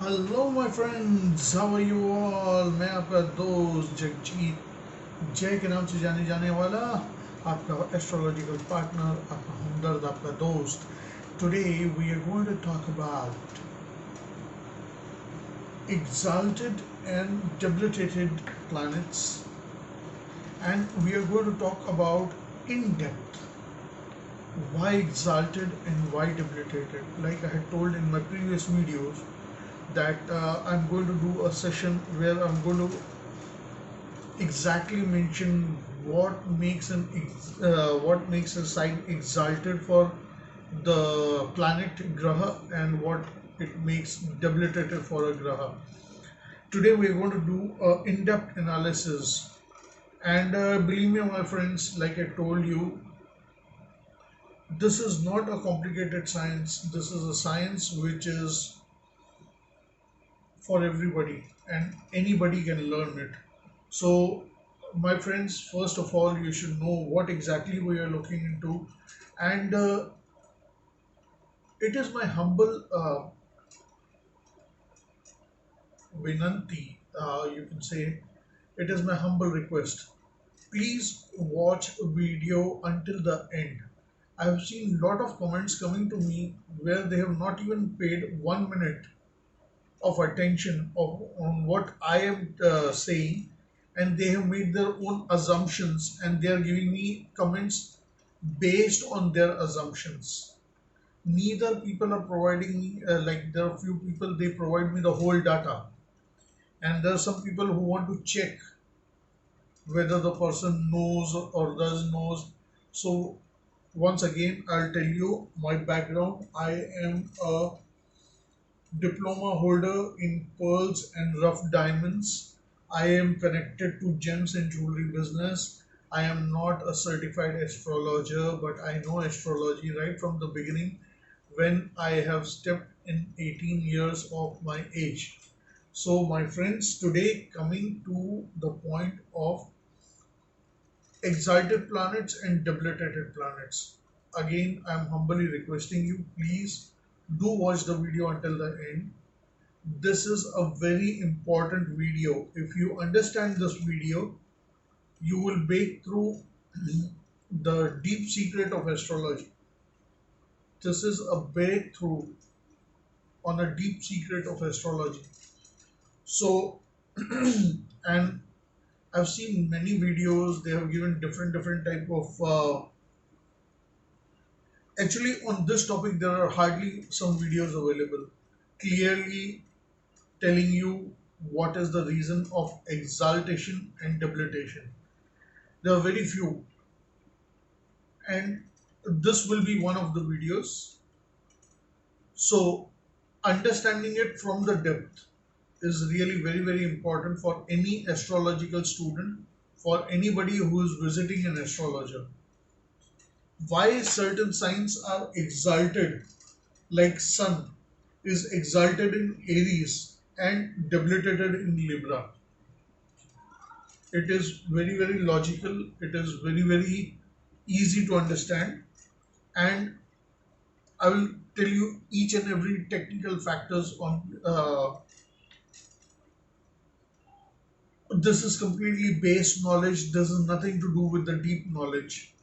Hello my friends, how are you all. मैं आपका दोस्त जगजीत जय के नाम से जाने जाने वाला आपका एस्ट्रोलॉजिकल पार्टनर, आपका हमदर्द, आपका दोस्त। Today we are going to talk about exalted and debilitated planets, and we are going to talk about in depth why exalted and why debilitated. Like I had told in my previous videos that I'm going to do a session where I'm going to exactly mention what makes a sign exalted for the planet Graha and what it makes debilitated for a Graha. Today we are going to do a in-depth analysis, and believe me, my friends, like I told you, this is not a complicated science. This is a science which is for everybody and anybody can learn it. So, my friends, first of all, you should know what exactly we are looking into, and it is my humble vinanti, you can say, it is my humble request. Please watch video until the end. I have seen lot of comments coming to me where they have not even paid 1 minute of attention on what I am saying, and they have made their own assumptions and they are giving me comments based on their assumptions. Neither people are providing me, like there are few people they provide me the whole data, and there are some people who want to check whether the person knows or does knows. So once again, I'll tell you my background. I am a diploma holder in pearls and rough diamonds. I am connected to gems and jewelry business. I am not a certified astrologer, but I know astrology right from the beginning when I have stepped in 18 years of my age. So, my friends, today coming to the point of exalted planets and debilitated planets. Again, I am humbly requesting you, please do watch the video until the end. This is a very important video. If you understand this video, you will break through the deep secret of astrology. This is a breakthrough on a deep secret of astrology. So, and I've seen many videos. They have given different type of. Actually, on this topic, there are hardly some videos available, clearly telling you what is the reason of exaltation and debilitation. There are very few, and this will be one of the videos. So, understanding it from the depth is really very important for any astrological student, for anybody who is visiting an astrologer. Why certain signs are exalted, like Sun is exalted in Aries and debilitated in Libra. It is very logical. It is very easy to understand, and I will tell you each and every technical factors on. This is completely base knowledge. This is nothing to do with the deep knowledge.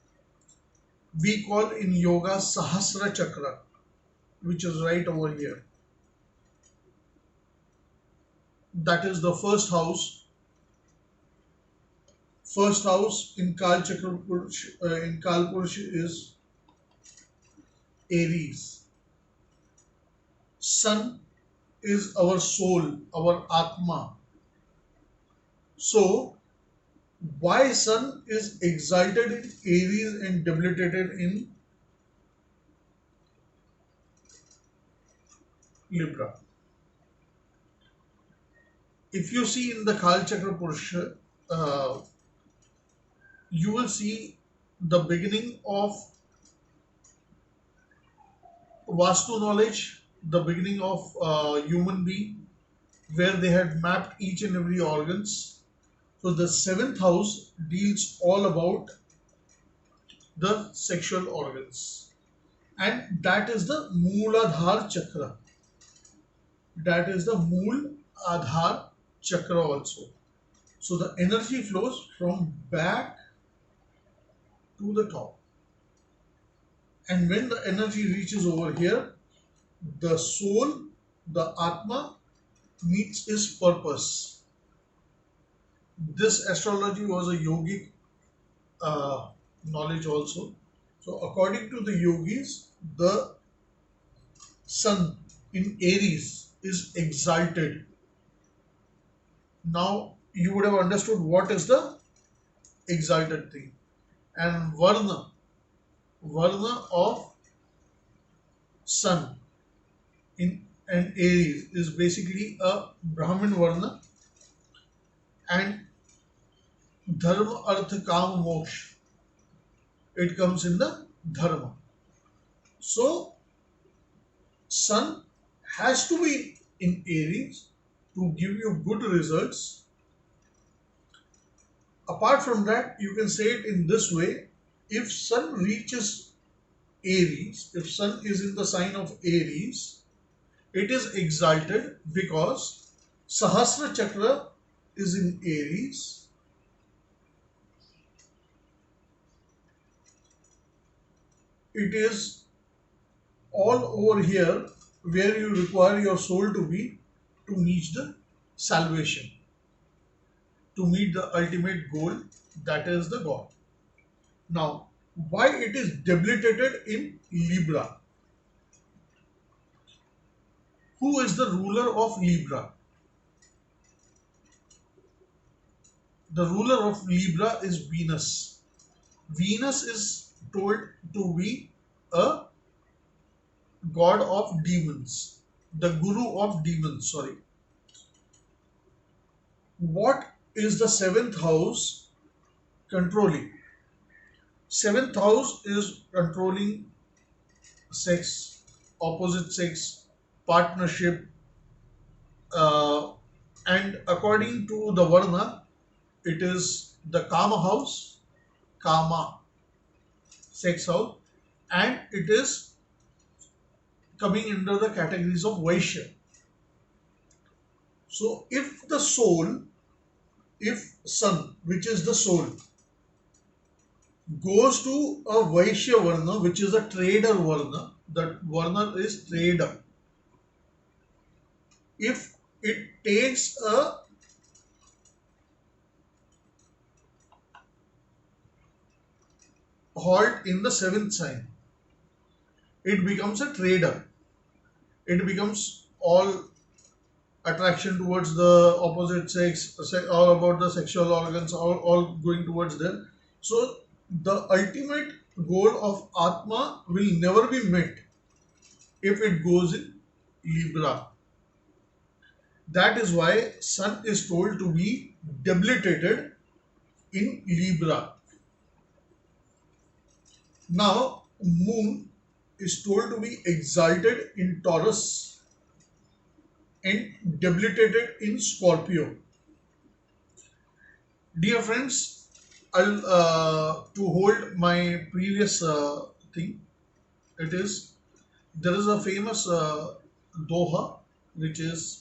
We call in yoga Sahasra Chakra, which is right over here. That is the first house. First house in Kal Chakra in Kal Purush is Aries. Sun is our soul, our Atma. So, why Sun is exalted in Aries and debilitated in Libra? If you see in the Kal Chakra Purusha, uh, you will see the beginning of Vastu knowledge, the beginning of human being, where they had mapped each and every organs. So the seventh house deals all about the sexual organs, and that is the Mooladhar Chakra. That is the Mool Adhar Chakra also. So the energy flows from back to the top, and when the energy reaches over here, the soul, the Atma, meets its purpose. This astrology was a yogic knowledge also. So according to the yogis, the sun in Aries is exalted. Now you would have understood what is the exalted thing. And Varna of sun in an Aries is basically a Brahmin Varna, and Dharma Artha Kama Moksha, it comes in the Dharma. So sun has to be in Aries to give you good results. Apart from that, you can say it in this way: if sun reaches Aries, if sun is in the sign of Aries, it is exalted because Sahasra Chakra is in Aries. It is all over here where you require your soul to be to reach the salvation, to meet the ultimate goal, that is the God. Now, why it is debilitated in Libra? Who is the ruler of Libra? The ruler of Libra is Venus. Venus is told to be a god of demons, the guru of demons. Sorry. What is the seventh house controlling? Seventh house is controlling sex, opposite sex, partnership, uh, and according to the Varna, it is the Kama house, Kama, sex house, and it is coming under the categories of Vaishya. So if the soul, if sun, which is the soul, goes to a Vaishya Varna, which is a trader Varna, that Varna is trader. If it takes a halt in the seventh sign, it becomes a trader. It becomes all attraction towards the opposite sex, all about the sexual organs, all going towards them. So the ultimate goal of Atma will never be met if it goes in Libra. That is why Sun is told to be debilitated in Libra. Now Moon is told to be exalted in Taurus and debilitated in Scorpio. Dear friends, I'll to hold my previous thing. It is there is a famous doha which is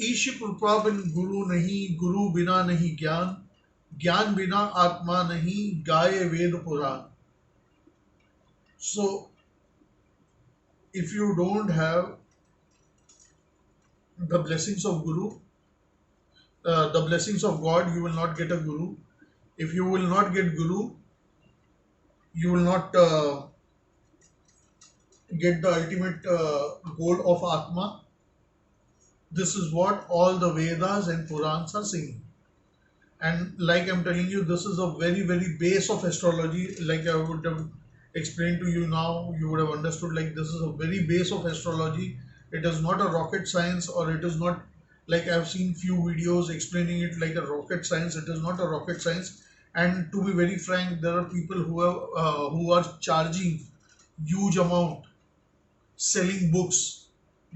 ईश कृपा बिन गुरु नहीं, गुरु बिना नहीं ज्ञान, ज्ञान बिना आत्मा नहीं, गाये Veda Purana. So if you don't have the blessings of Guru, the blessings of God, you will not get a Guru. If you will not get Guru, you will not get the ultimate goal of Atma. This is what all the Vedas and Purans are saying. And like I'm telling you, this is a very, very base of astrology. Like I would have explained to you now, you would have understood like this is a very base of astrology. It is not a rocket science, or it is not like I've seen few videos explaining it like a rocket science. It is not a rocket science. And to be very frank, there are people who are charging huge amount, selling books,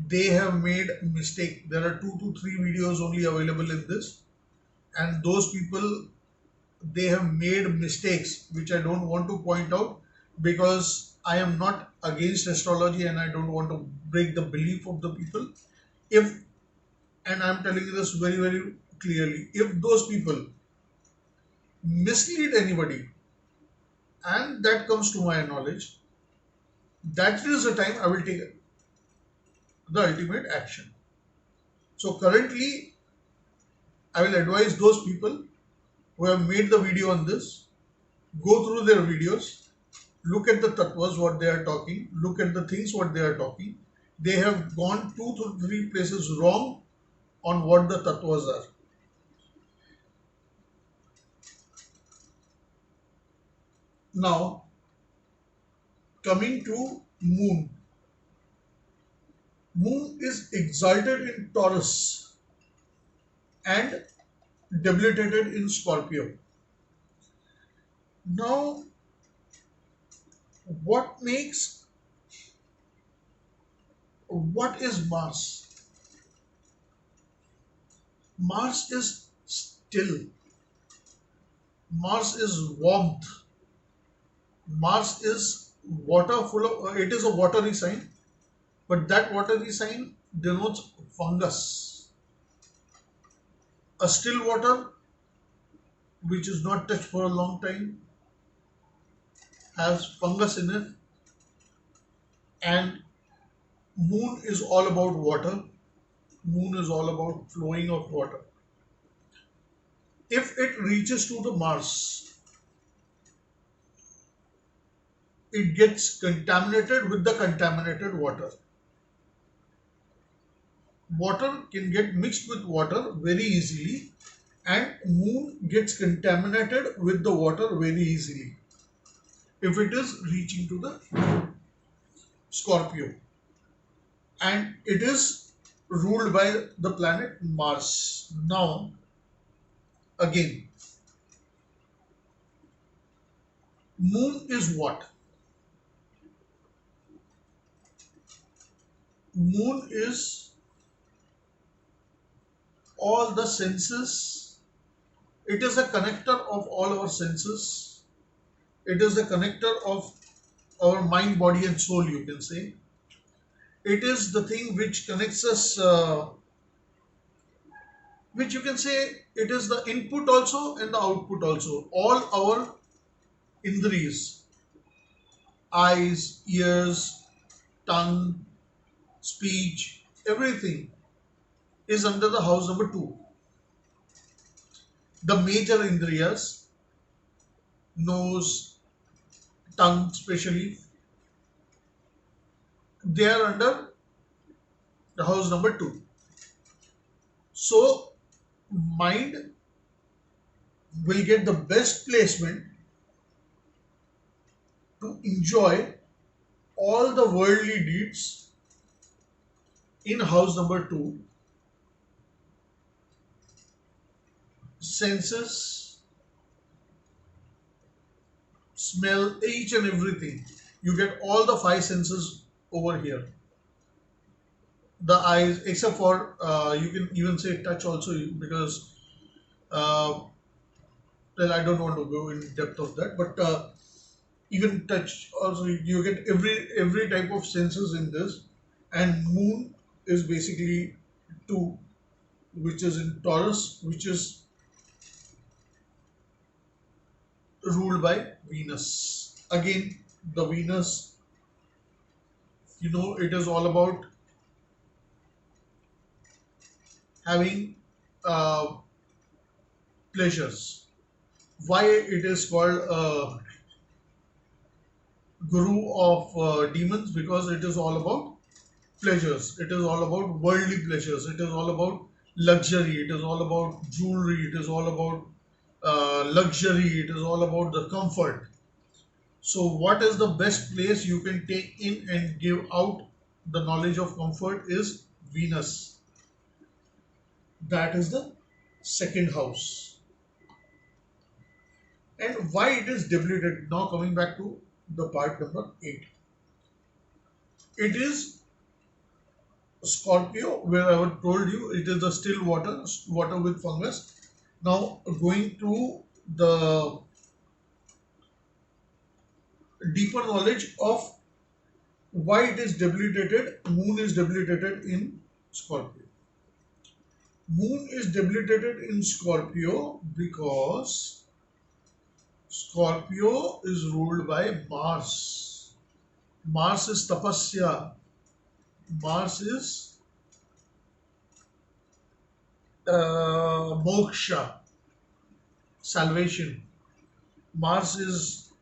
they have made mistake. There are 2 to 3 videos only available in this, and those people, they have made mistakes which I don't want to point out, because I am not against astrology and I don't want to break the belief of the people. If, and I'm telling you this very very clearly, if those people mislead anybody, and that comes to my knowledge, that is the time I will take the ultimate action. So currently, I will advise those people who have made the video on this, go through their videos, look at the tattvas, what they are talking, look at the things, what they are talking. They have gone 2 to 3 places wrong on what the tattvas are. Now, coming to moon. Moon is exalted in Taurus and debilitated in Scorpio. Now, what makes, what is Mars? Mars is still. Mars is warmth. Mars is water full of, it is a watery sign, but that watery sign denotes fungus. A still water which is not touched for a long time has fungus in it, and moon is all about water. Moon is all about flowing of water. If it reaches to the Mars, it gets contaminated with the contaminated water. Water can get mixed with water very easily, and moon gets contaminated with the water very easily if it is reaching to the Scorpio, and it is ruled by the planet Mars. Now, again, moon is what? Moon is all the senses. It is a connector of all our senses. It is a connector of our mind, body, and soul, you can say. It is the thing which connects us, which you can say it is the input also and the output also. All our indriyas, eyes, ears, tongue, speech, everything is under the house number 2. The major indriyas, nose, tongue especially, they are under the house number 2. So mind will get the best placement to enjoy all the worldly deeds in house number 2. Senses, smell, each and everything. You get all the 5 senses over here. The eyes, except for you can even say touch also, because uh, well, I don't want to go in depth of that, but even touch also, you get every type of senses in this. And moon is basically 2, which is in Taurus, which is ruled by Venus. Again, the Venus, it is all about having uh, pleasures. Why it is called guru of demons? Because it is all about pleasures. It is all about worldly pleasures. It is all about luxury. It is all about jewelry. It is all about luxury. It is all about the comfort. So, what is the best place you can take in and give out the knowledge of comfort is Venus. That is the second house. And why it is debilitated? Now, coming back to the part number 8. It is Scorpio, where I have told you it is the still water with fungus. Now going to the deeper knowledge of why it is debilitated. Moon is debilitated in Scorpio. Moon is debilitated in Scorpio because Scorpio is ruled by Mars. Mars is tapasya. Mars is moksha, salvation. Mars is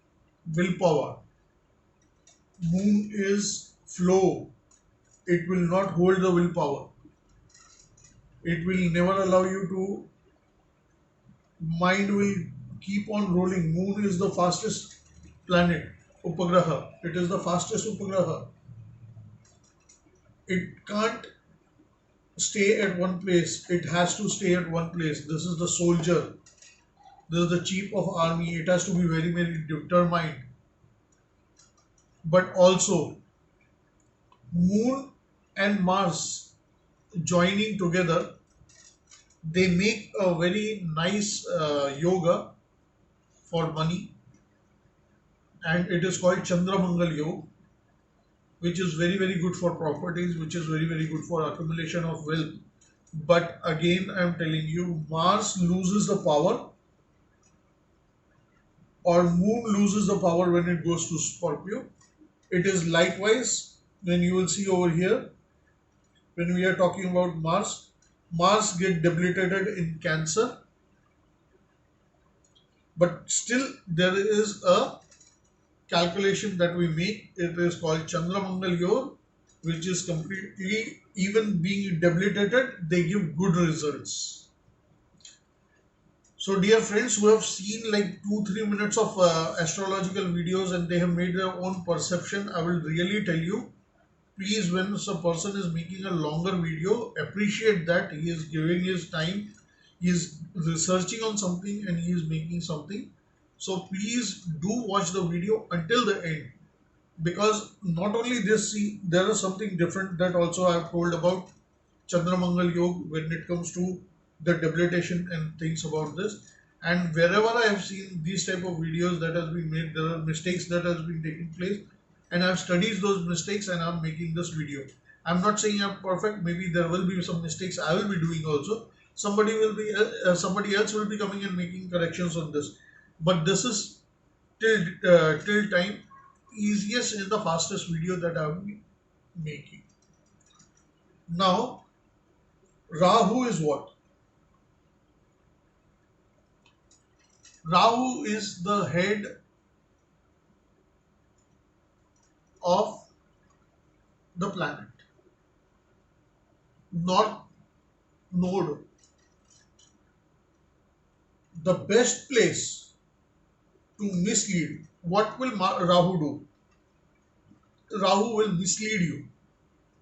willpower. Moon is flow. It will not hold the willpower. It will never allow you to. Mind will keep on rolling. Moon is the fastest planet, Upagraha. It is the fastest Upagraha. It can't stay at one place. It has to stay at one place. This is the soldier. This is the chief of army. It has to be very, very determined. But also, Moon and Mars joining together, they make a very nice yoga for money, and it is called Chandramangal Yoga, which is very, very good for properties, which is very, very good for accumulation of wealth. But again, I am telling you, Mars loses the power, or Moon loses the power when it goes to Scorpio. It is likewise when you will see over here, when we are talking about Mars, Mars get debilitated in Cancer, but still there is a calculation that we make. It is called Chandramangal Yoga, which is completely, even being debilitated, they give good results. So, dear friends who have seen like 2-3 minutes of astrological videos and they have made their own perception, I will really tell you, please, when a person is making a longer video, appreciate that he is giving his time, he is researching on something and he is making something. So please do watch the video until the end, because not only this, see, there is something different that also I have told about Chandramangal Yoga when it comes to the debilitation and things about this. And wherever I have seen these type of videos that has been made, there are mistakes that has been taking place, and I've studied those mistakes and I'm making this video. I'm not saying I'm perfect. Maybe there will be some mistakes I will be doing also. Somebody else will be coming and making corrections on this. But this is till time easiest and the fastest video that I will be making. Now, Rahu is what? Rahu is the head of the planet, North Node. The best place to mislead. What will Rahu do? Rahu will mislead you.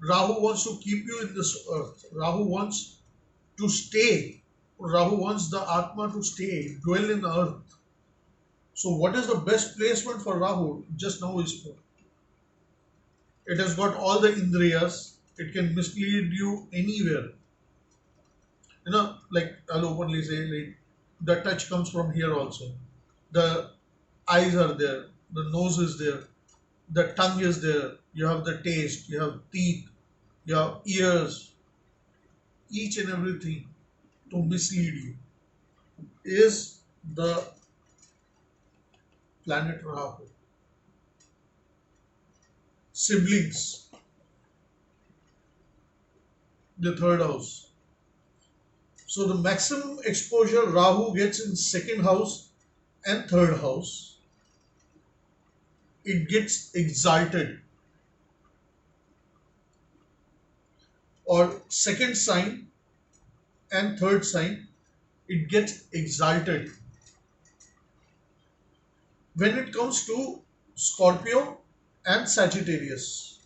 Rahu wants to keep you in this earth. Rahu wants to stay. Rahu wants the Atma to stay, dwell in the earth. So, what is the best placement for Rahu? Just now is spoke. It has got all the Indriyas. It can mislead you anywhere. Like I'll openly say, like the touch comes from here also. The eyes are there. The nose is there. The tongue is there. You have the taste. You have teeth. You have ears. Each and everything to mislead you is the planet Rahu. Siblings, the third house. So the maximum exposure Rahu gets in second house and third house. It gets exalted, or second sign and third sign, it gets exalted. When it comes to Scorpio and Sagittarius,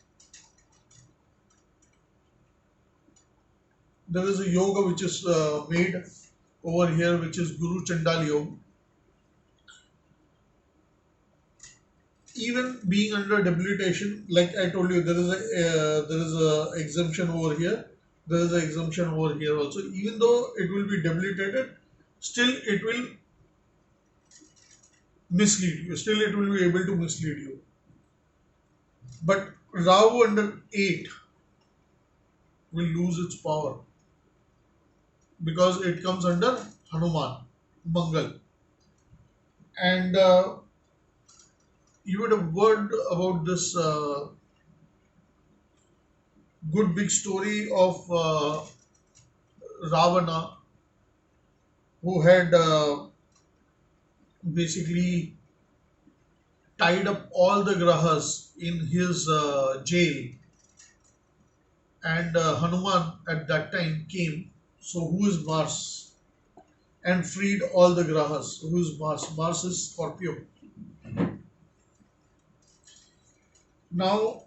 there is a yoga which is made over here, which is Guru Chandal Yoga. even being under debilitation, like I told you, there is a exemption over here. There is an exemption over here also. Even though it will be debilitated, still it will mislead you. Still it will be able to mislead you. But Rahu under 8 will lose its power because it comes under Hanuman, Mangal. And you would have heard about this good big story of Ravana, who had basically tied up all the grahas in his jail, and Hanuman at that time came. So who is Mars? And freed all the grahas. Who is Mars? Mars is Scorpio. Now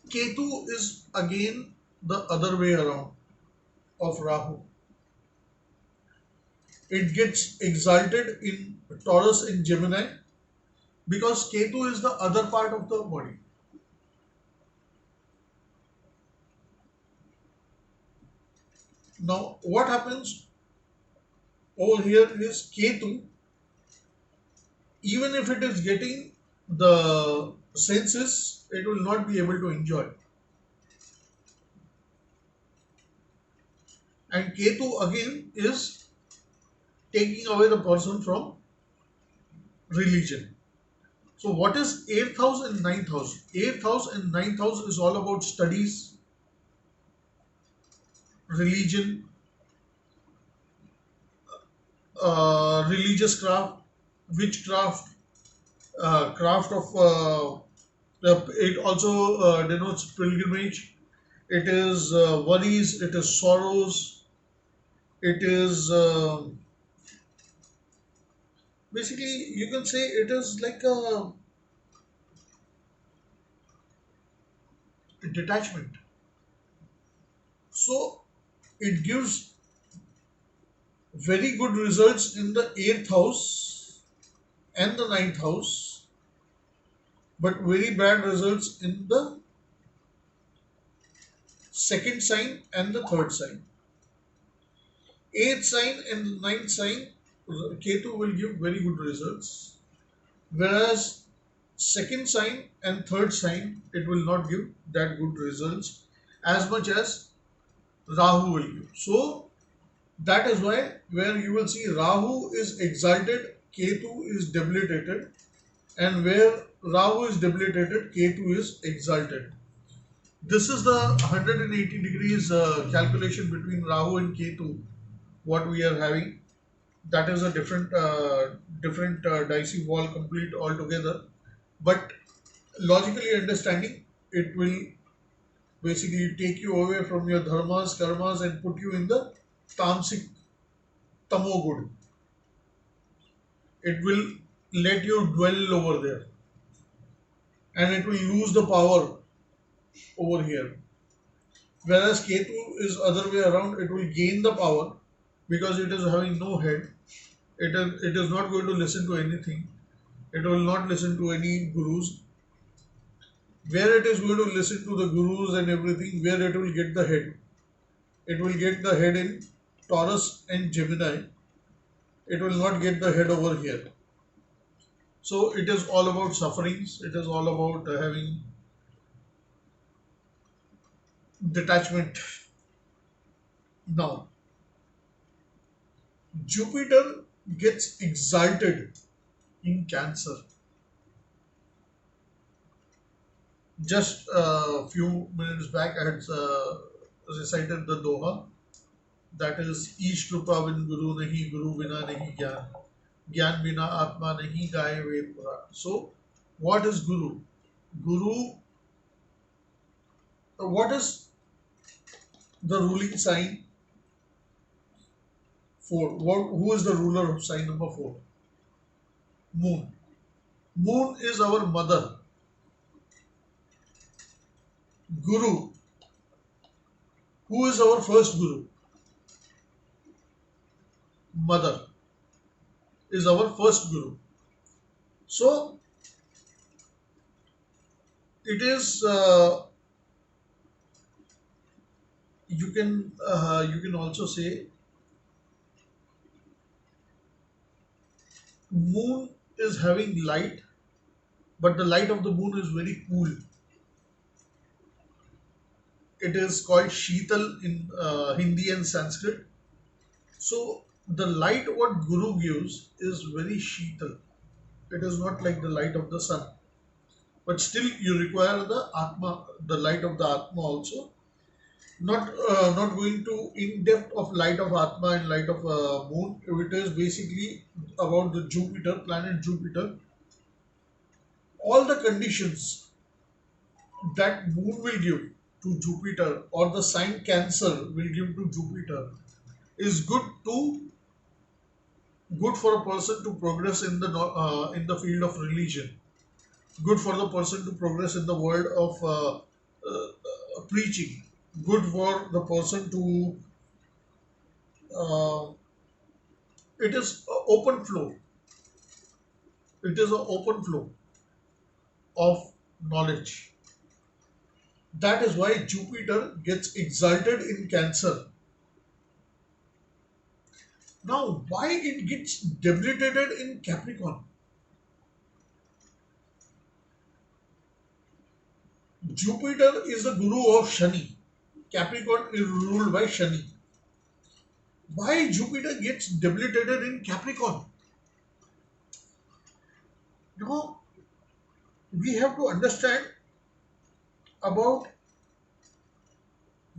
Ketu is again the other way around of Rahu. It gets exalted in Taurus and Gemini because Ketu is the other part of the body. Now, what happens over here is Ketu, even if it is getting the senses, it will not be able to enjoy. And Ketu again is taking away the person from religion. So, what is 8th house and 9th house? 8th house and 9th house is all about studies, religion, religious craft, witchcraft, craft of it also denotes pilgrimage. It is worries, it is sorrows, it is basically you can say it is like a detachment. So it gives very good results in the 8th house and the 9th house, but very bad results in the second sign and the third sign. 8th sign and the 9th sign, Ketu will give very good results, whereas second sign and third sign, it will not give that good results as much as Rahu will give. So that is why where you will see Rahu is exalted, Ketu is debilitated, and where Rahu is debilitated, Ketu is exalted. This is the 180 degrees calculation between Rahu and Ketu, what we are having. That is a different dicey wall complete altogether. But logically understanding, it will basically take you away from your dharmas, karmas, and put you in the tamasic tamogud. It will let you dwell over there, and it will lose the power over here. Whereas Ketu is other way around, it will gain the power because it is having no head. It is not going to listen to anything. It will not listen to any gurus. Where it is going to listen to the gurus and everything, where it will get the head. It will get the head in Taurus and Gemini. It will not get the head over here. So it is all about sufferings. It is all about having detachment. Now, Jupiter gets exalted in Cancer. Just a few minutes back, I had recited the Doha. That is, ईश कृपा बिन गुरु नहीं, गुरु बिना नहीं ज्ञान, ज्ञान बिना आत्मा नहीं, गाए Veda Purana. So, what is Guru? Guru, what is the ruling sign? 4. Who is the ruler of sign number 4? Moon. Moon is our mother. Guru. Who is our first Guru? Mother is our first Guru. So it is you can also say moon is having light, but the light of the moon is very cool. It is called Sheetal in Hindi and Sanskrit. So the light what Guru gives is very Sheetal. It is not like the light of the sun, but still you require the Atma, the light of the Atma also. Not going to in depth of light of Atma and light of moon. It is basically about the Jupiter, planet Jupiter. All the conditions that moon will give to Jupiter or the sign Cancer will give to Jupiter is good for a person to progress in the field of religion, good for the person to progress in the world of preaching, good for the person to uh, it is a open flow, it is an open flow of knowledge. That is why Jupiter gets exalted in Cancer. Now why it gets debilitated in Capricorn? Jupiter is the guru of Shani. Capricorn is ruled by Shani. Why Jupiter gets debilitated in Capricorn? Now we have to understand about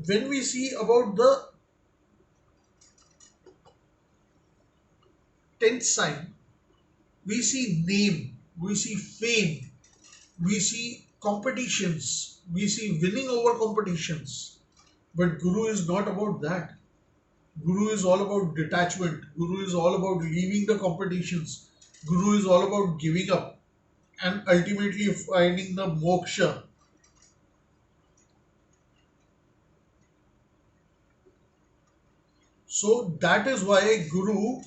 when we see about the 10th sign, we see name, we see fame, we see competitions, we see winning over competitions. But Guru is not about that. Guru is all about detachment. Guru is all about leaving the competitions. Guru is all about giving up and ultimately finding the moksha. So that is why Guru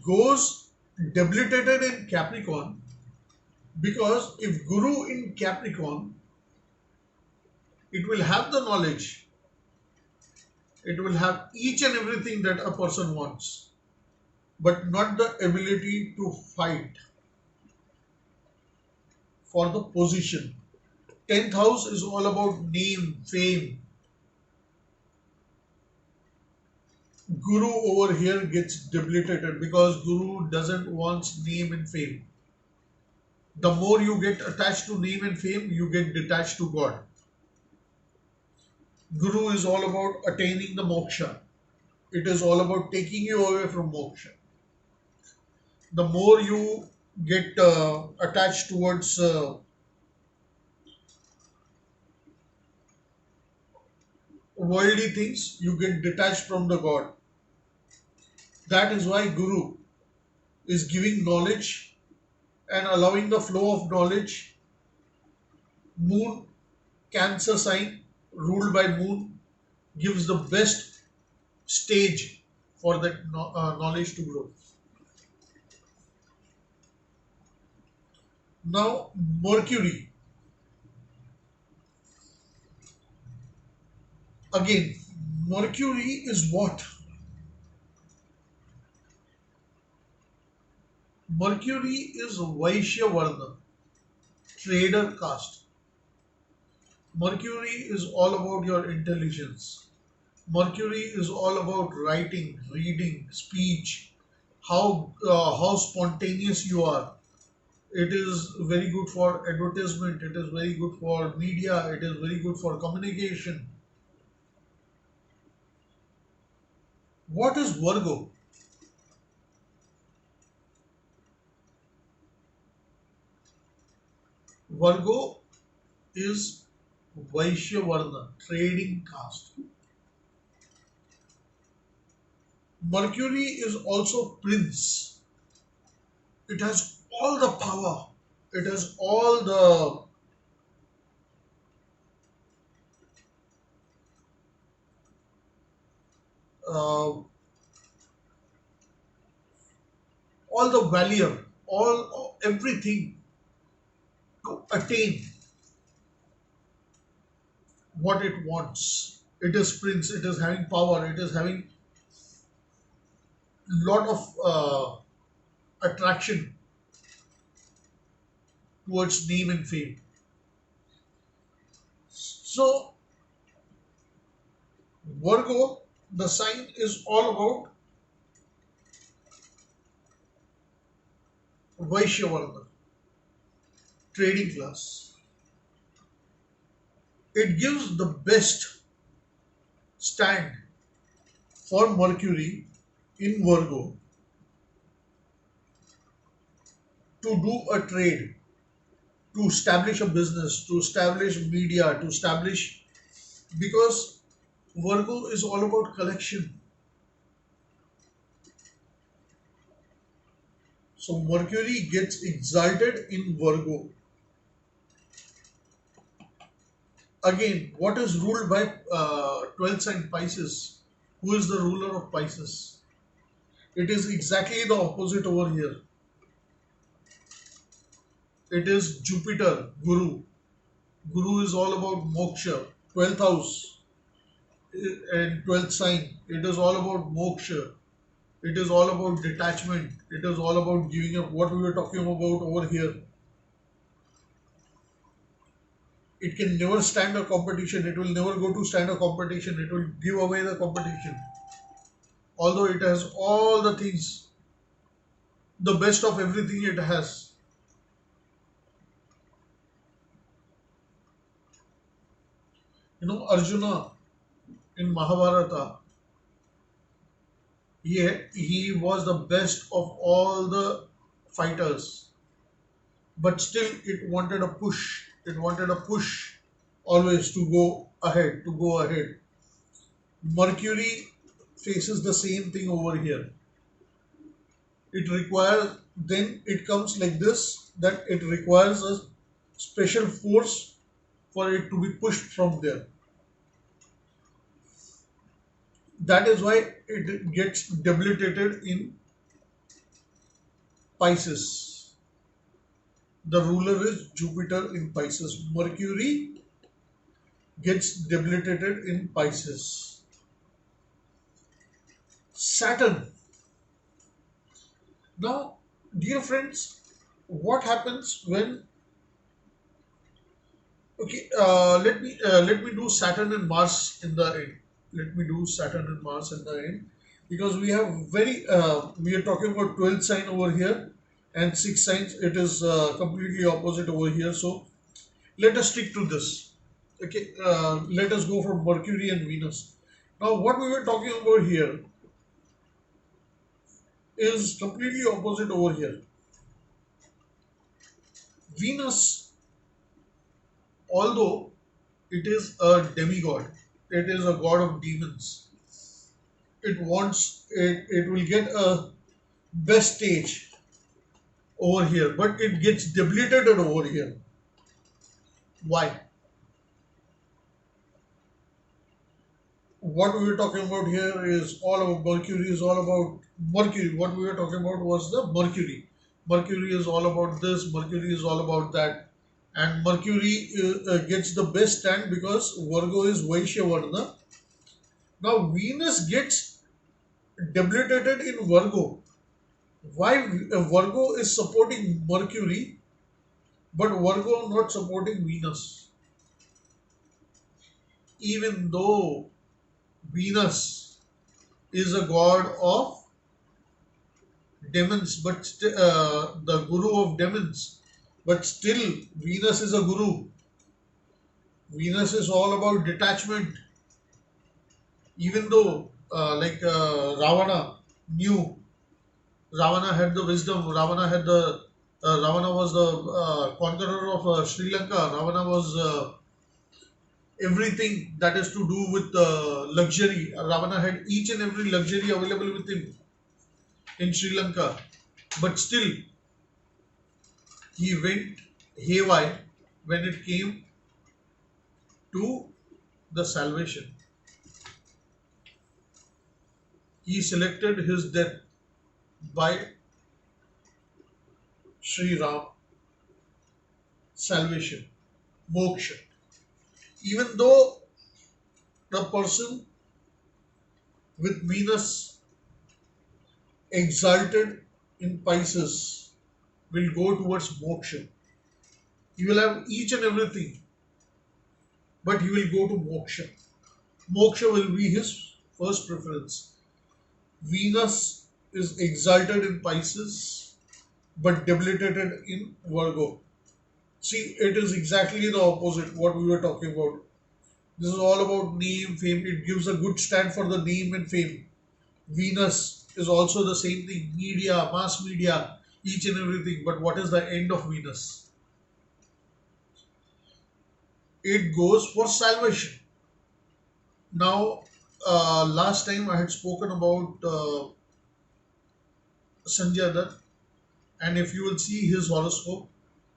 goes debilitated in Capricorn, because if Guru in Capricorn, it will have the knowledge, it will have each and everything that a person wants, but not the ability to fight for the position. 10th house is all about name, fame. Guru over here gets debilitated because Guru doesn't want name and fame. The more you get attached to name and fame, you get detached to God. Guru is all about attaining the moksha. It is all about taking you away from moksha. The more you get attached towards worldly things, you get detached from the God. That is why Guru is giving knowledge and allowing the flow of knowledge. Moon, Cancer sign, ruled by Moon, gives the best stage for that knowledge to grow. Now, Mercury. Again, Mercury is what? Mercury is Vaishya Varna, trader caste. Mercury is all about your intelligence. Mercury is all about writing, reading, speech, how spontaneous you are. It is very good for advertisement. It is very good for media. It is very good for communication. What is Virgo? Virgo is Vaishya Varna, trading caste. Mercury is also Prince. It has all the power. It has uh, all the valor. everything to attain what it wants. It is prince, it is having power, it is having lot of attraction towards name and fame. So Virgo, the sign is all about Vaishyavarna, trading class. It gives the best stand for Mercury in Virgo to do a trade, to establish a business, to establish media, to establish, because Virgo is all about collection. So Mercury gets exalted in Virgo. Again, what is ruled by 12th sign Pisces? Who is the ruler of Pisces? It is exactly the opposite over here. It is Jupiter, Guru. Guru is all about moksha, 12th house and 12th sign. It is all about moksha. It is all about detachment. It is all about giving up what we were talking about over here. It can never stand a competition. It will never go to stand a competition. It will give away the competition. Although it has all the things, the best of everything it has. Arjuna in Mahabharata, he was the best of all the fighters, but still it wanted a push. It wanted a push always to go ahead, to go ahead. Mercury faces the same thing over here. It requires, then it comes like this, that it requires a special force for it to be pushed from there. That is why it gets debilitated in Pisces. The ruler is Jupiter in Pisces. Mercury gets debilitated in Pisces. Saturn. Now, dear friends, what happens when? Okay, let me do Saturn and Mars in the end. Let me do Saturn and Mars in the end, because we have we are talking about 12th sign over here and 6 signs. It is completely opposite over here. So let us stick to this. Okay, let us go for Mercury and Venus. Now, what we were talking about here is completely opposite over here. Venus, although it is a demigod, it is a god of demons. It will get a best stage over here, but it gets debilitated over here. Why? What we were talking about here is all about Mercury, is all about Mercury. What we were talking about was the Mercury. Mercury is all about this, Mercury is all about that. And Mercury gets the best stand because Virgo is Vaishya Varna. Now Venus gets debilitated in Virgo. Why Virgo is supporting Mercury, but Virgo not supporting Venus? Even though Venus is a god of demons, but the guru of demons, but still Venus is a guru. Venus is all about detachment. Even though, Ravana knew, Ravana had the wisdom, Ravana was the conqueror of Sri Lanka. Ravana was everything that is to do with luxury. Ravana had each and every luxury available with him in Sri Lanka, but still he went haywire when it came to the salvation. He selected his death by Sri Ram, salvation, moksha. Even though the person with Venus exalted in Pisces will go towards moksha. He will have each and everything, but he will go to moksha. Moksha will be his first preference. Venus is exalted in Pisces but debilitated in Virgo. See, it is exactly the opposite what we were talking about. This is all about name, fame. It gives a good stand for the name and fame. Venus is also the same thing. Media, mass media, each and everything. But what is the end of Venus? It goes for salvation. Now, last time I had spoken about Sanjay Dutt, and if you will see his horoscope,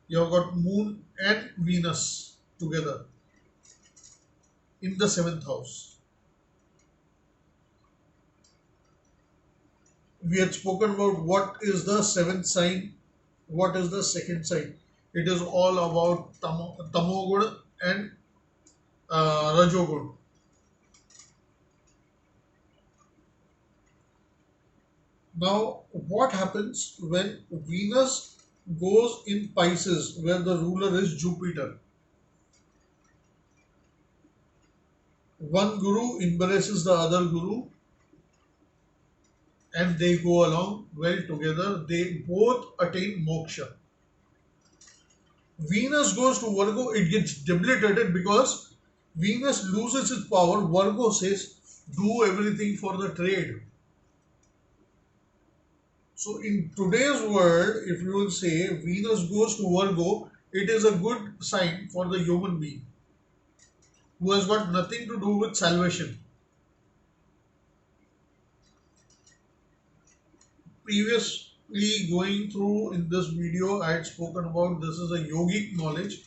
you have got Moon and Venus together in the seventh house. We had spoken about what is the seventh sign, what is the second sign. It is all about Tamoguna and Rajoguna. Now, what happens when Venus goes in Pisces, where the ruler is Jupiter? One guru embraces the other guru and they go along well together. They both attain moksha. Venus goes to Virgo, it gets debilitated because Venus loses its power. Virgo says, do everything for the trade. So, in today's world, if you will say Venus goes to Virgo, it is a good sign for the human being who has got nothing to do with salvation. Previously, going through in this video, I had spoken about this is a yogic knowledge,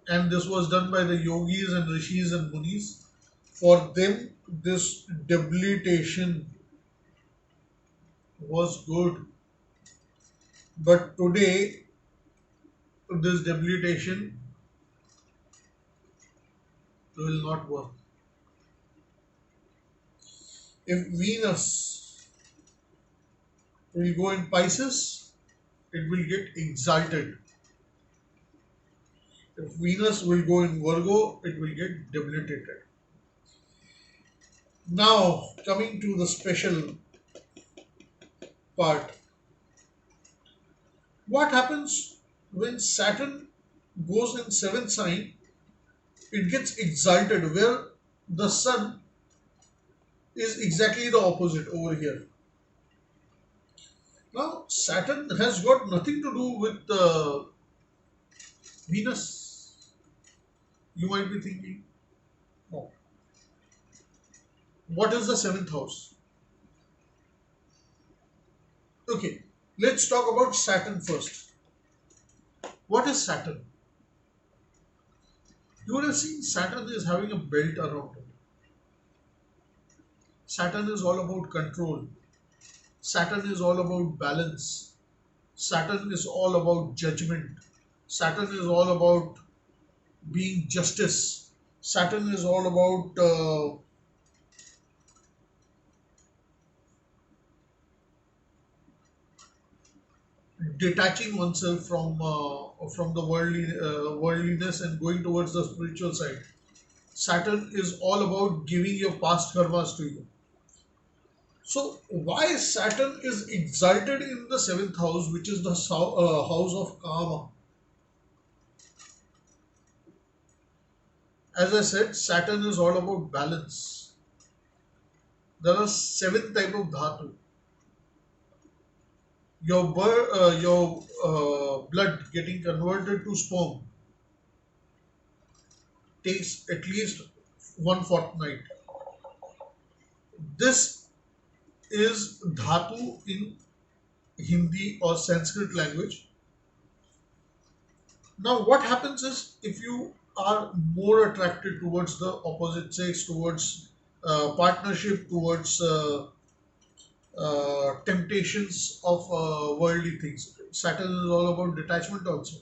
and this was done by the yogis and rishis and munis. For them, this debilitation was good, but today, this debilitation will not work. If Venus will go in Pisces, it will get exalted. If Venus will go in Virgo, it will get debilitated. Now, coming to the special part, what happens when Saturn goes in seventh sign? It gets exalted, where the Sun is exactly the opposite over here. Now, Saturn has got nothing to do with Venus. You might be thinking, no. What is the seventh house? Okay, let's talk about Saturn first. What is Saturn? You would have seen Saturn is having a belt around it. Saturn is all about control. Saturn is all about balance. Saturn is all about judgment. Saturn is all about being justice. Saturn is all about detaching oneself from the worldliness and going towards the spiritual side. Saturn is all about giving your past karmas to you. So why Saturn is exalted in the seventh house, which is the house of karma? As I said, Saturn is all about balance. There are seven type of dhatu. Your blood getting converted to sperm takes at least one fortnight. This is dhatu in Hindi or Sanskrit language. Now, what happens is if you are more attracted towards the opposite sex, towards partnership, towards temptations of worldly things, Saturn is all about detachment also.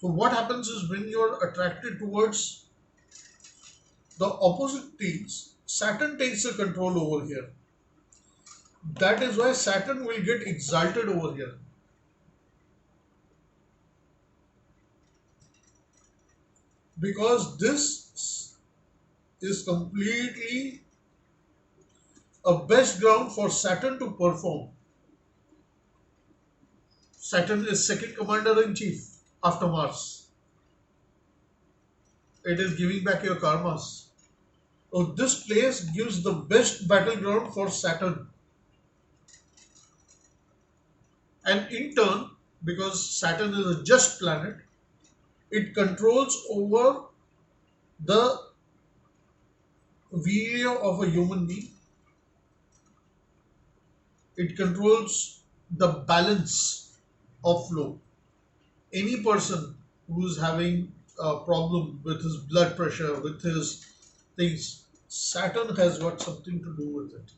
So what happens is when you're attracted towards the opposite things, Saturn takes the control over here. That is why Saturn will get exalted over here. Because this is completely a best ground for Saturn to perform. Saturn is second commander in chief after Mars. It is giving back your karmas. So this place gives the best battleground for Saturn. And in turn, because Saturn is a just planet, it controls over the virya of a human being. It controls the balance of flow. Any person who is having a problem with his blood pressure, with his things, Saturn has got something to do with it.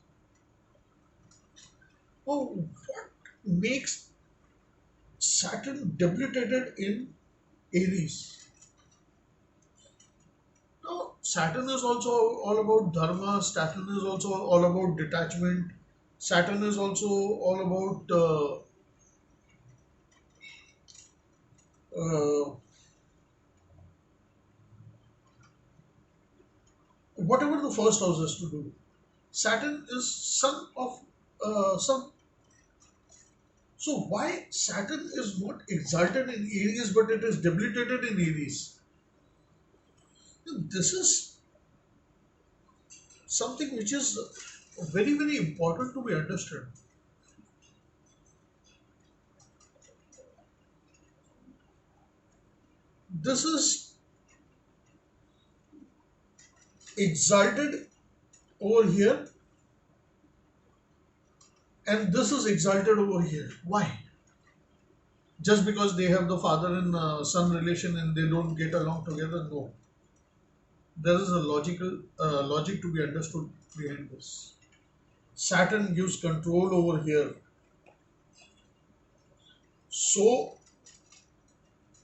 Oh, what makes Saturn debilitated in Aries? Now, Saturn is also all about dharma. Saturn is also all about detachment. Saturn is also all about uh, whatever the first house has to do. Saturn is son of sun. So why Saturn is not exalted in Aries but it is debilitated in Aries? This is something which is very important to be understood. This is exalted over here and this is exalted over here. Why? Just because they have the father and son relation and they don't get along together? No. There is a logical logic to be understood behind this. Saturn gives control over here. So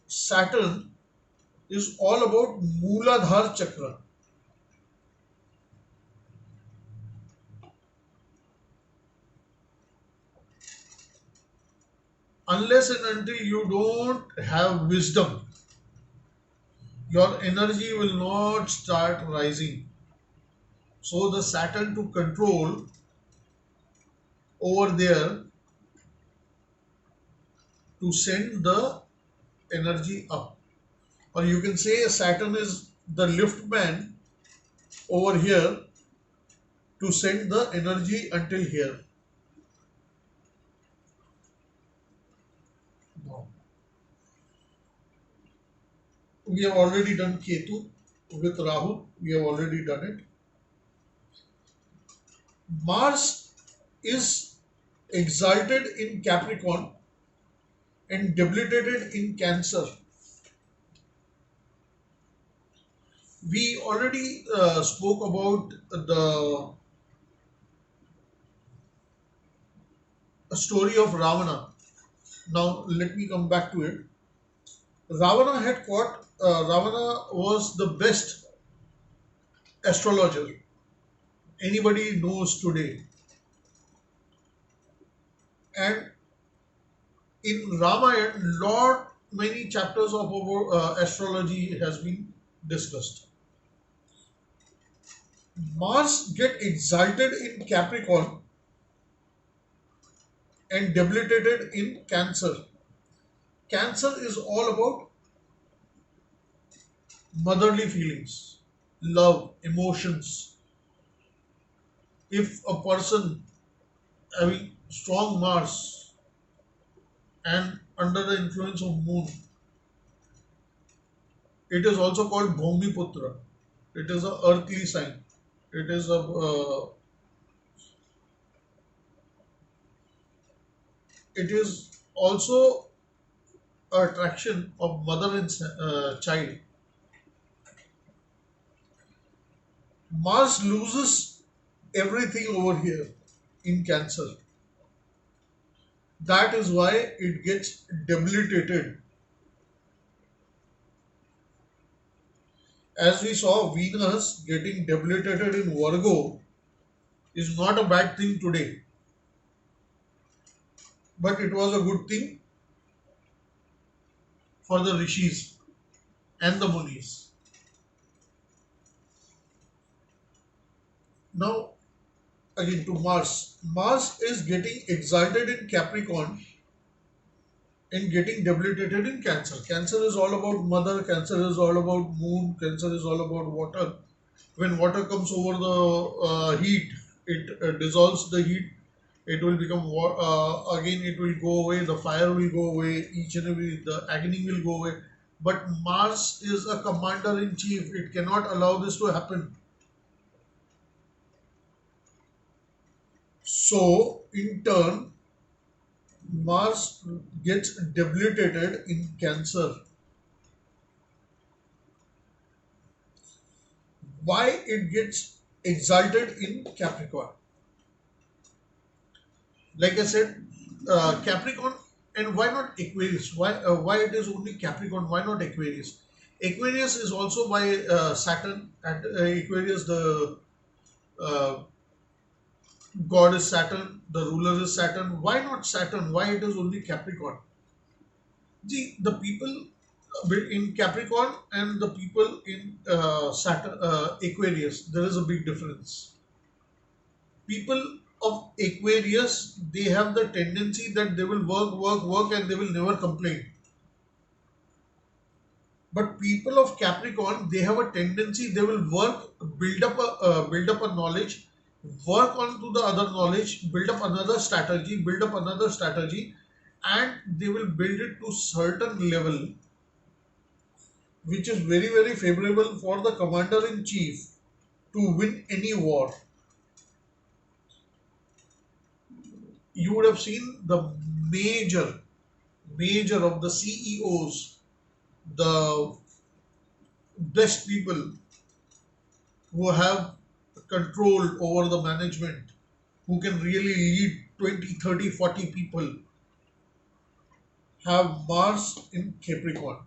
Saturn is all about Mooladhar Chakra. Unless and until you don't have wisdom, your energy will not start rising. So the Saturn to control over there to send the energy up. Or you can say Saturn is the lift man over here to send the energy until here. Now, we have already done Ketu with Rahu. We have already done it. Mars is exalted in Capricorn and debilitated in Cancer. We already spoke about the story of Ravana. Now let me come back to it. Ravana was the best astrologer anybody knows today. And in Ramayana, lot many chapters of our, astrology has been discussed. Mars get exalted in Capricorn and debilitated in Cancer. Cancer is all about motherly feelings, love, emotions. If a person having strong Mars and under the influence of Moon, it is also called Bhumiputra. It is a earthly sign. It is a it is also attraction of mother and child. Mars loses everything over here in Cancer. That is why it gets debilitated. As we saw, Venus getting debilitated in Virgo is not a bad thing today, but it was a good thing for the rishis and the munis. Now, again to Mars. Mars is getting exalted in Capricorn and getting debilitated in Cancer. Cancer is all about mother, Cancer is all about moon, Cancer is all about water. When water comes over the heat, it dissolves the heat. It will become again. It will go away. The fire will go away. Each and every the agony will go away. But Mars is a commander in chief. It cannot allow this to happen. So, in turn, Mars gets debilitated in Cancer. Why it gets exalted in Capricorn? Like I said, Capricorn, and why not Aquarius? Why it is only Capricorn? Why not Aquarius? Aquarius is also by Saturn, and Aquarius the uh, god is Saturn, the ruler is Saturn. Why not Saturn? Why it is only Capricorn? See, the people in Capricorn and the people in Saturn, Aquarius, there is a big difference. People of Aquarius, they have the tendency that they will work, and they will never complain. But people of Capricorn, they have a tendency they will work, build up a knowledge, work on to the other knowledge, build up another strategy, and they will build it to certain level, which is very favorable for the commander in chief to win any war. You would have seen the major major of the CEOs, the best people who have control over the management, who can really lead 20, 30, 40 people, have Mars in Capricorn.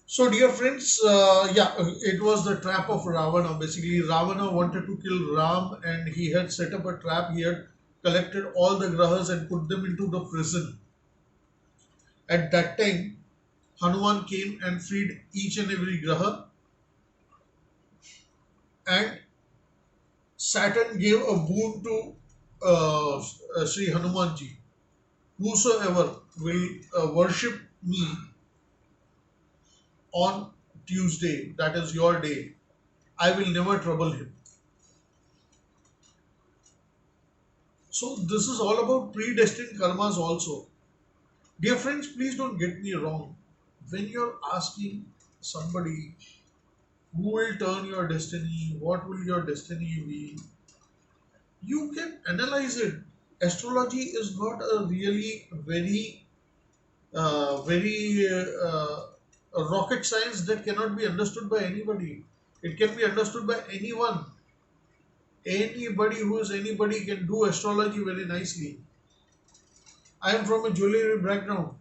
So, dear friends, it was the trap of Ravana. Basically, Ravana wanted to kill Ram, and he had set up a trap. He had collected all the grahas and put them into the prison. At that time, Hanuman came and freed each and every graha, and Saturn gave a boon to Sri Hanumanji. Whosoever will worship me on Tuesday, that is your day, I will never trouble him. So, this is all about predestined karmas also. Dear friends, please don't get me wrong. When you're asking somebody who will turn your destiny, what will your destiny be, you can analyze it. Astrology is not a really very a rocket science that cannot be understood by anybody. It can be understood by anyone. Anybody who is anybody can do astrology very nicely. I am from a jewelry background.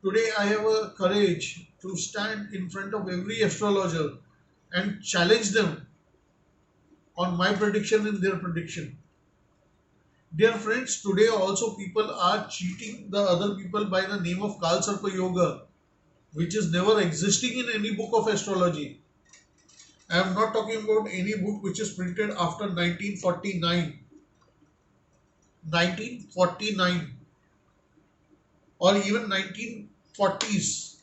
Today I have a courage to stand in front of every astrologer and challenge them on my prediction and their prediction. Dear friends, today also people are cheating the other people by the name of Kal Sarpa Yoga, which is never existing in any book of astrology. I am not talking about any book which is printed after 1949, 1949, or even 1940s.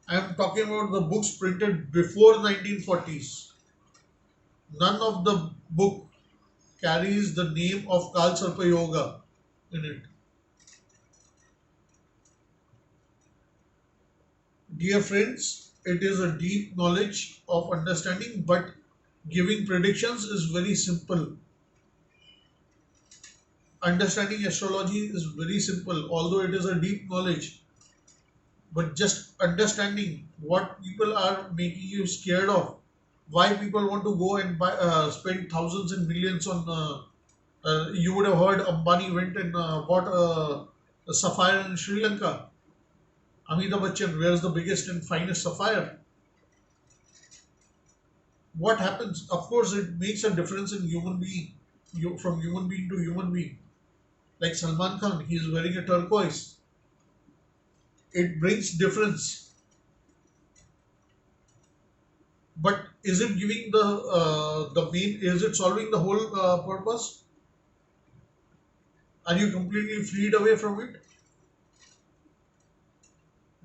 I am talking about the books printed before 1940s. None of the book carries the name of Kal Sarpa Yoga in it. Dear friends, it is a deep knowledge of understanding, but giving predictions is very simple. Understanding astrology is very simple, although it is a deep knowledge. But just understanding what people are making you scared of, Why people want to go and buy, spend thousands and millions on. You would have heard Ambani went and bought a sapphire in Sri Lanka. Amitabh Bachchan wears the biggest and finest sapphire. What happens? Of course, it makes a difference in human being, from human being to human being. Like Salman Khan, he is wearing a turquoise. It brings difference. But is it giving the main? Is it solving the whole purpose? Are you completely freed away from it?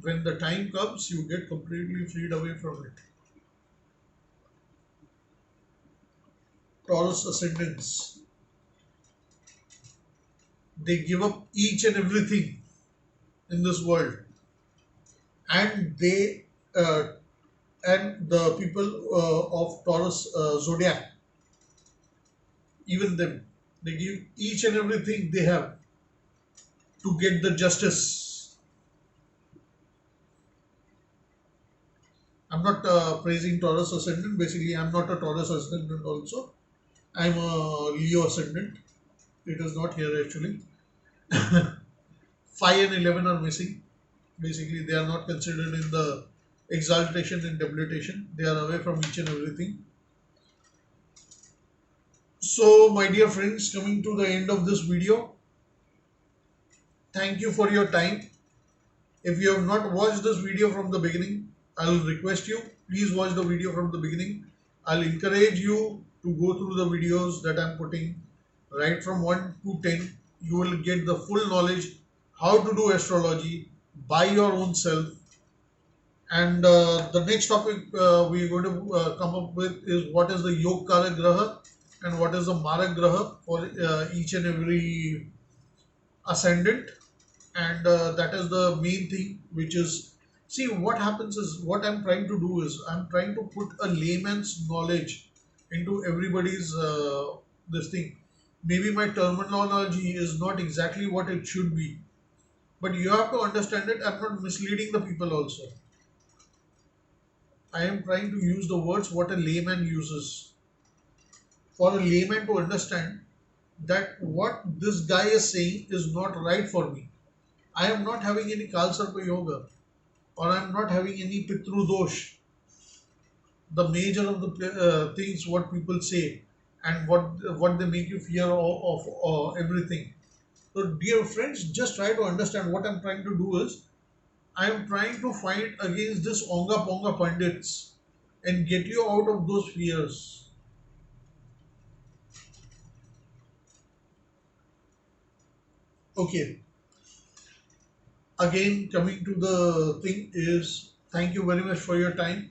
When the time comes, you get completely freed away from it. Taurus ascendants, they give up each and everything in this world, and they uh, and the people of Taurus zodiac, even them, they give each and everything they have to get the justice. I'm not praising Taurus ascendant. Basically, I'm not a Taurus ascendant also. I'm a Leo ascendant. It is not here actually. 5 and 11 are missing. Basically, they are not considered in the exaltation and debilitation. They are away from each and everything. So, my dear friends, coming to the end of this video, thank you for your time. If you have not watched this video from the beginning, I'll request you, please watch the video from the beginning. I'll encourage you to go through the videos that I'm putting right from 1 to 10. You will get the full knowledge how to do astrology by your own self. And the next topic we're going to come up with is what is the Yog Kara Graha and what is the Marak Graha for each and every ascendant. And that is the main thing, which is, see, what happens is, what I'm trying to do is I'm trying to put a layman's knowledge into everybody's this thing. Maybe my terminology is not exactly what it should be, but you have to understand it. I'm not misleading the people also. I am trying to use the words what a layman uses, for a layman to understand that what this guy is saying is not right for me. I am not having any Kalsarpa Yoga, or I am not having any Pitru Dosh, the major of the things what people say, and what they make you fear of everything. So, dear friends, just try to understand what I'm trying to do is I am trying to fight against this Onga Ponga Pandits and get you out of those fears. Okay, again, coming to the thing is thank you very much for your time.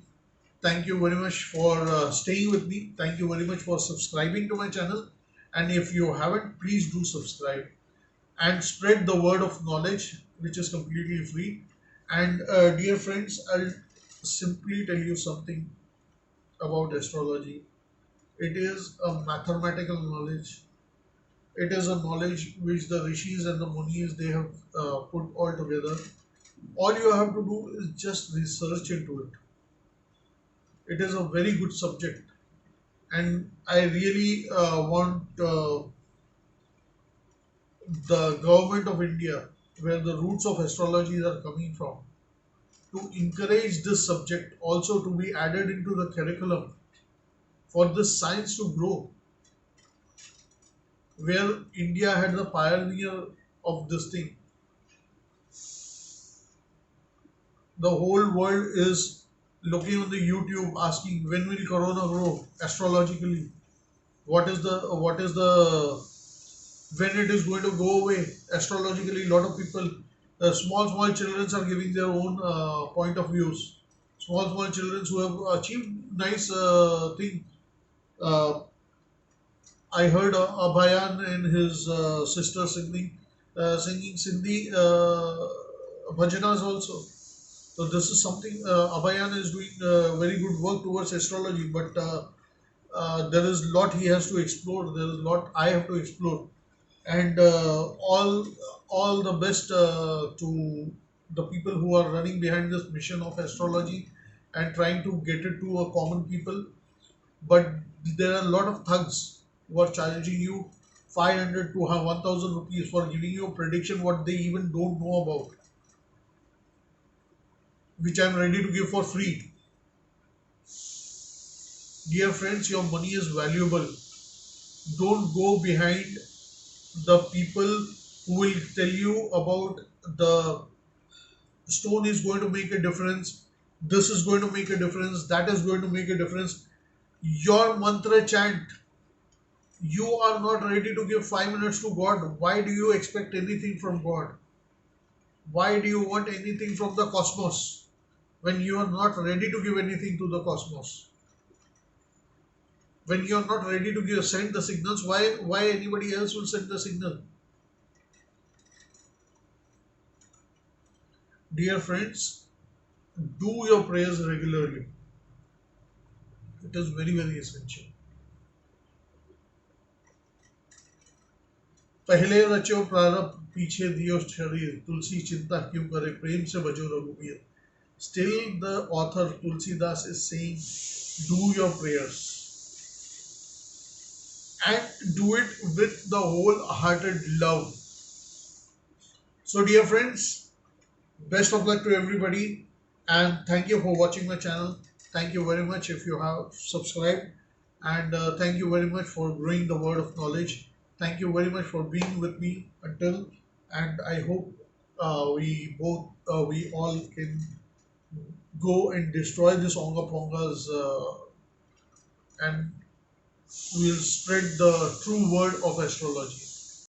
Thank you very much for staying with me. Thank you very much for subscribing to my channel. And if you haven't, please do subscribe and spread the word of knowledge, which is completely free. And dear friends, I'll simply tell you something about astrology. It is a mathematical knowledge. It is a knowledge which the rishis and the munis they have put all together. All you have to do is just research into it. It is a very good subject, and I really want the government of India, where the roots of astrology are coming from, to encourage this subject also to be added into the curriculum for this science to grow, where India had the pioneer of this thing. The whole world is looking on the YouTube asking when will Corona grow astrologically. What is the when it is going to go away astrologically. A lot of people, small children are giving their own point of views. Small children who have achieved nice thing. uh, I heard Abhayan and his sister singing Sindhi bhajanas also. So this is something Abhayan is doing very good work towards astrology, but there is lot he has to explore. There is lot I have to explore, and all the best to the people who are running behind this mission of astrology and trying to get it to a common people. but there are a lot of thugs who are charging you 500 to 1000 rupees for giving you a prediction what they even don't know about, which I'm ready to give for free. Dear friends, your money is valuable. Don't go behind the people who will tell you about the stone is going to make a difference, this is going to make a difference, that is going to make a difference. Your mantra chant, you are not ready to give 5 minutes to God. Why do you expect anything from God? Why do you want anything from the cosmos when you are not ready to give anything to the cosmos? When you are not ready to give send the signals, why anybody else will send the signal? Dear friends, do your prayers regularly. It is very very essential. पहले रचो प्रारब्ध पीछे दियो शरीर तुलसी चिंता क्यों करे प्रेम से भजो रघुवीर. Still the author Tulsidas is saying, do your prayers and do it with the wholehearted love. So dear friends, best of luck to everybody and thank you for watching my channel. Thank you very much if you have subscribed, and thank you very much for growing the word of knowledge. Thank you very much for being with me until, and I hope we all can go and destroy this Onga Pongas, and we'll spread the true word of astrology.